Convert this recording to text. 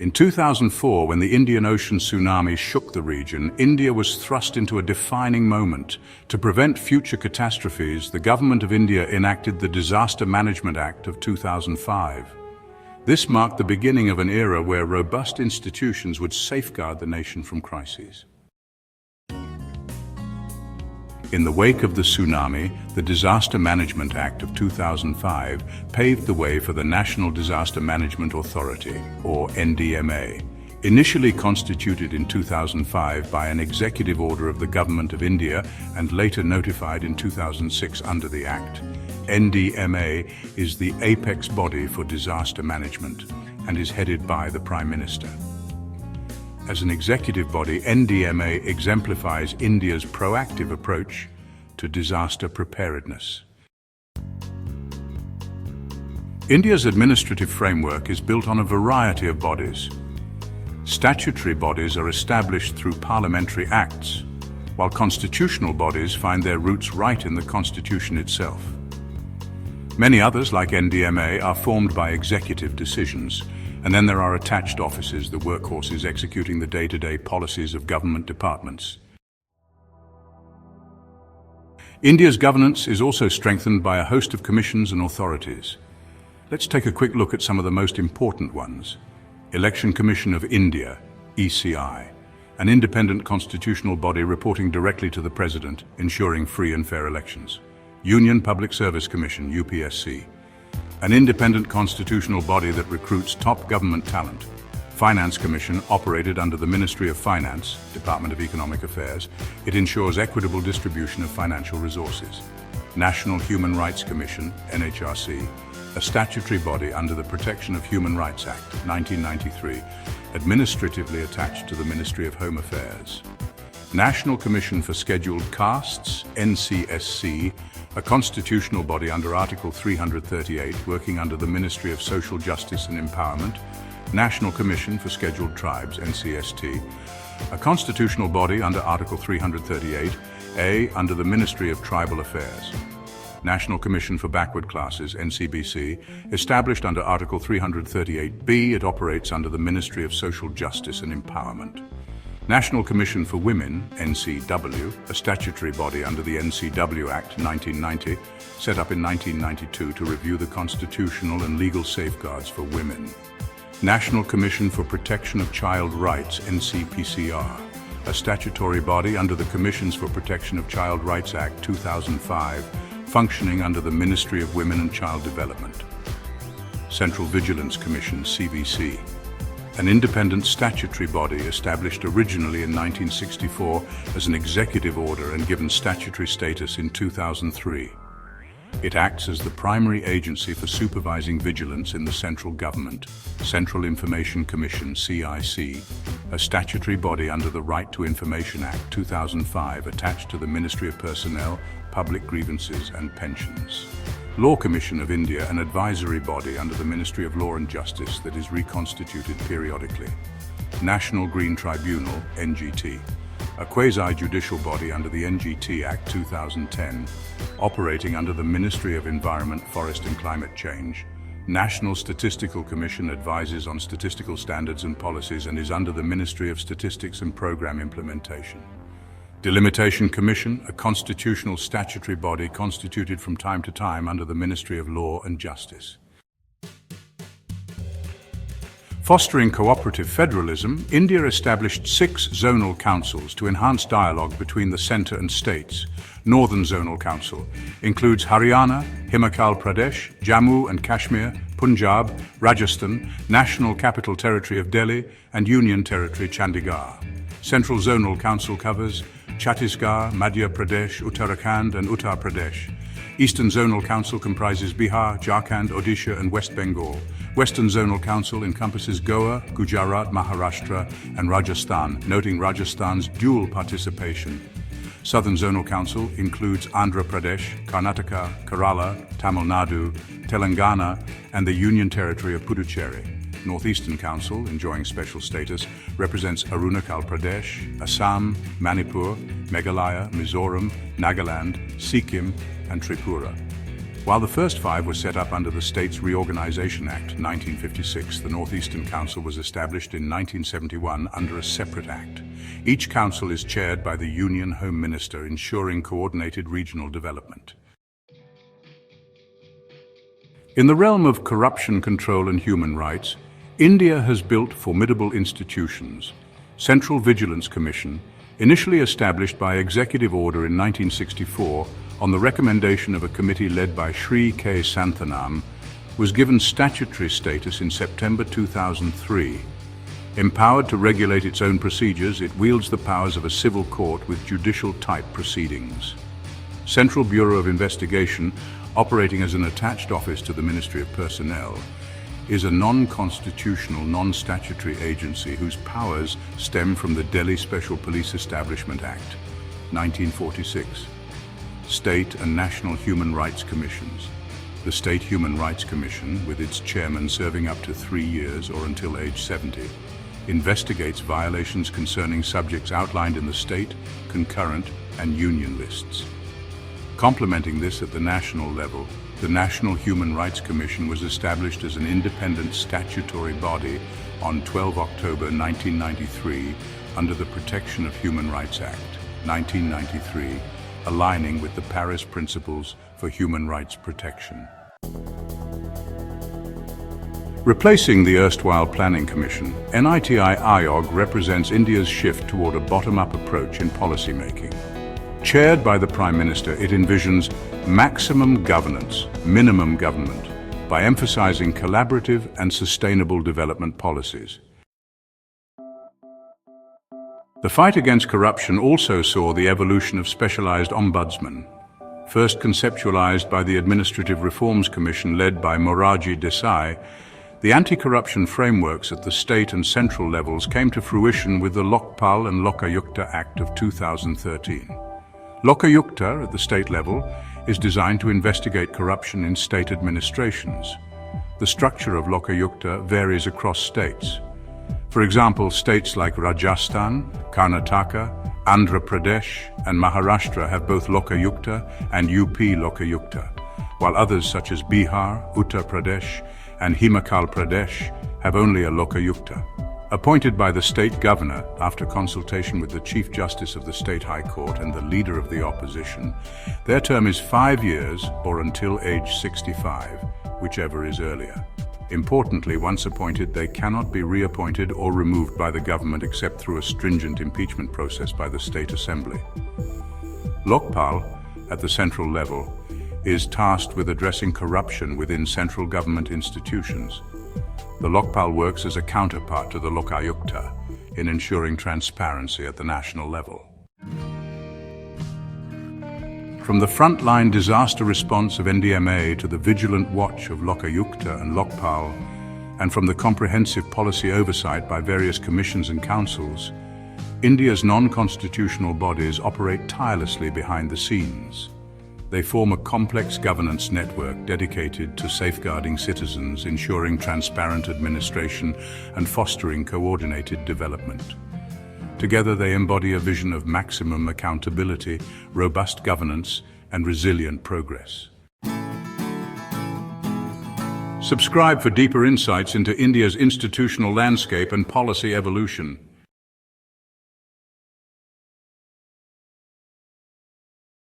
In 2004, when the Indian Ocean tsunami shook the region, India was thrust into a defining moment. To prevent future catastrophes, the Government of India enacted the Disaster Management Act of 2005. This marked the beginning of an era where robust institutions would safeguard the nation from crises. In the wake of the tsunami, the Disaster Management Act of 2005 paved the way for the National Disaster Management Authority, or NDMA. Initially constituted in 2005 by an executive order of the Government of India and later notified in 2006 under the Act, NDMA is the apex body for disaster management and is headed by the Prime Minister. As an executive body, NDMA exemplifies India's proactive approach to disaster preparedness. India's administrative framework is built on a variety of bodies. Statutory bodies are established through parliamentary acts, while constitutional bodies find their roots right in the Constitution itself. Many others, like NDMA, are formed by executive decisions, and then there are attached offices, the workhorses executing the day-to-day policies of government departments. India's governance is also strengthened by a host of commissions and authorities. Let's take a quick look at some of the most important ones. Election Commission of India, ECI, an independent constitutional body reporting directly to the President, ensuring free and fair elections. Union Public Service Commission, UPSC, an independent constitutional body that recruits top government talent. Finance Commission, operated under the Ministry of Finance, Department of Economic Affairs. It ensures equitable distribution of financial resources. National Human Rights Commission, NHRC, a statutory body under the Protection of Human Rights Act, 1993, administratively attached to the Ministry of Home Affairs. National Commission for Scheduled Castes, NCSC, a constitutional body under Article 338, working under the Ministry of Social Justice and Empowerment. National Commission for Scheduled Tribes, NCST, a constitutional body under Article 338A under the Ministry of Tribal Affairs. National Commission for Backward Classes, NCBC, established under Article 338B, it operates under the Ministry of Social Justice and Empowerment. National Commission for Women, NCW, a statutory body under the NCW Act 1990, set up in 1992 to review the constitutional and legal safeguards for women. National Commission for Protection of Child Rights, NCPCR, a statutory body under the Commissions for Protection of Child Rights Act 2005, functioning under the Ministry of Women and Child Development. Central Vigilance Commission, CVC, an independent statutory body established originally in 1964 as an executive order and given statutory status in 2003. It acts as the primary agency for supervising vigilance in the central government. Central Information Commission, CIC, a statutory body under the Right to Information Act 2005 attached to the Ministry of Personnel, Public Grievances and Pensions. Law Commission of India, an advisory body under the Ministry of Law and Justice that is reconstituted periodically. National Green Tribunal, NGT, a quasi-judicial body under the NGT Act 2010, operating under the Ministry of Environment, Forest and Climate Change. National Statistical Commission advises on statistical standards and policies and is under the Ministry of Statistics and Program Implementation. Delimitation Commission, a constitutional statutory body constituted from time to time under the Ministry of Law and Justice. Fostering cooperative federalism, India established 6 zonal councils to enhance dialogue between the centre and states. Northern Zonal Council includes Haryana, Himachal Pradesh, Jammu and Kashmir, Punjab, Rajasthan, National Capital Territory of Delhi, and Union Territory Chandigarh. Central Zonal Council covers Chhattisgarh, Madhya Pradesh, Uttarakhand, and Uttar Pradesh. Eastern Zonal Council comprises Bihar, Jharkhand, Odisha, and West Bengal. Western Zonal Council encompasses Goa, Gujarat, Maharashtra, and Rajasthan, noting Rajasthan's dual participation. Southern Zonal Council includes Andhra Pradesh, Karnataka, Kerala, Tamil Nadu, Telangana, and the Union Territory of Puducherry. Northeastern Council, enjoying special status, represents Arunachal Pradesh, Assam, Manipur, Meghalaya, Mizoram, Nagaland, Sikkim, and Tripura. While the first 5 were set up under the States Reorganization Act 1956, the Northeastern Council was established in 1971 under a separate act. Each council is chaired by the Union Home Minister, ensuring coordinated regional development. In the realm of corruption control and human rights, India has built formidable institutions. Central Vigilance Commission, initially established by executive order in 1964 on the recommendation of a committee led by Shri K. Santhanam, was given statutory status in September 2003. Empowered to regulate its own procedures, it wields the powers of a civil court with judicial-type proceedings. Central Bureau of Investigation, operating as an attached office to the Ministry of Personnel, is a non-constitutional, non-statutory agency whose powers stem from the Delhi Special Police Establishment Act, 1946. State and National Human Rights Commissions. The State Human Rights Commission, with its chairman serving up to 3 years or until age 70, investigates violations concerning subjects outlined in the state, concurrent, and union lists. Complementing this at the national level, the National Human Rights Commission was established as an independent statutory body on 12 October 1993 under the Protection of Human Rights Act, 1993, aligning with the Paris Principles for Human Rights Protection. Replacing the erstwhile Planning Commission, NITI Aayog represents India's shift toward a bottom-up approach in policymaking. Chaired by the Prime Minister, it envisions maximum governance, minimum government, by emphasizing collaborative and sustainable development policies. The fight against corruption also saw the evolution of specialized ombudsmen. First conceptualized by the Administrative Reforms Commission led by Morarji Desai, the anti-corruption frameworks at the state and central levels came to fruition with the Lokpal and Lokayukta Act of 2013. Lokayukta, at the state level, is designed to investigate corruption in state administrations. The structure of Lokayukta varies across states. For example, states like Rajasthan, Karnataka, Andhra Pradesh, and Maharashtra have both Lokayukta and UP Lokayukta, while others such as Bihar, Uttar Pradesh, and Himachal Pradesh have only a Lokayukta. Appointed by the state governor after consultation with the Chief Justice of the State High Court and the leader of the opposition, their term is 5 years or until age 65, whichever is earlier. Importantly, once appointed, they cannot be reappointed or removed by the government except through a stringent impeachment process by the State Assembly. Lokpal, at the central level, is tasked with addressing corruption within central government institutions. The Lokpal works as a counterpart to the Lokayukta in ensuring transparency at the national level. From the frontline disaster response of NDMA to the vigilant watch of Lokayukta and Lokpal, and from the comprehensive policy oversight by various commissions and councils, India's non-constitutional bodies operate tirelessly behind the scenes. They form a complex governance network dedicated to safeguarding citizens, ensuring transparent administration, and fostering coordinated development. Together, they embody a vision of maximum accountability, robust governance, and resilient progress. Subscribe for deeper insights into India's institutional landscape and policy evolution.